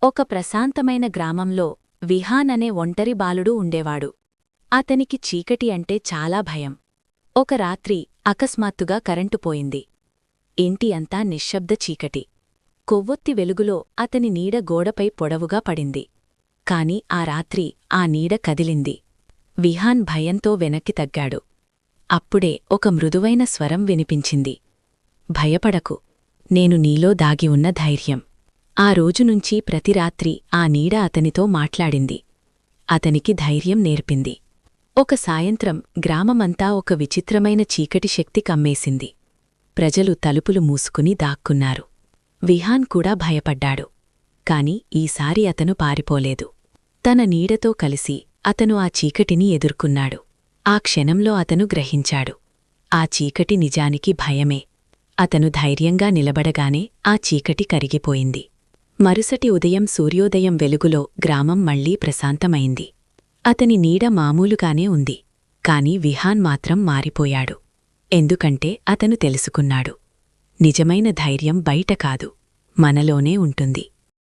ఒక ప్రశాంతమైన గ్రామంలో విహాన్ అనే ఒంటరి బాలుడు ఉండేవాడు. అతనికి చీకటి అంటే చాలా భయం. ఒక రాత్రి అకస్మాత్తుగా కరెంటు పోయింది. ఇంటి అంతా నిశ్శబ్ద చీకటి. కొవ్వొత్తి వెలుగులో అతని నీడ గోడపై పొడవుగా పడింది. కాని ఆ రాత్రి ఆ నీడ కదిలింది. విహాన్ భయంతో వెనక్కి తగ్గాడు. అప్పుడే ఒక మృదువైన స్వరం వినిపించింది. భయపడకు, నేను నీలో దాగి ఉన్న ధైర్యం. ఆ రోజునుంచి ప్రతిరాత్రి ఆ నీడ అతనితో మాట్లాడింది. అతనికి ధైర్యం నేర్పింది. ఒక సాయంత్రం గ్రామమంతా ఒక విచిత్రమైన చీకటి శక్తి కమ్మేసింది. ప్రజలు తలుపులు మూసుకుని దాక్కున్నారు. విహాన్ కూడా భయపడ్డాడు. కాని ఈసారి అతను పారిపోలేదు. తన నీడతో కలిసి అతను ఆ చీకటిని ఎదుర్కొన్నాడు. ఆ క్షణంలో అతను గ్రహించాడు, ఆ చీకటి నిజానికి భయమే. అతను ధైర్యంగా నిలబడగానే ఆ చీకటి కరిగిపోయింది. మరుసటి ఉదయం సూర్యోదయం వెలుగులో గ్రామం మళ్లీ ప్రశాంతమైంది. అతని నీడ మామూలుగానే ఉంది. కాని విహాన్ మాత్రం మారిపోయాడు. ఎందుకంటే అతను తెలుసుకున్నాడు, నిజమైన ధైర్యం బయట కాదు, మనలోనే ఉంటుంది.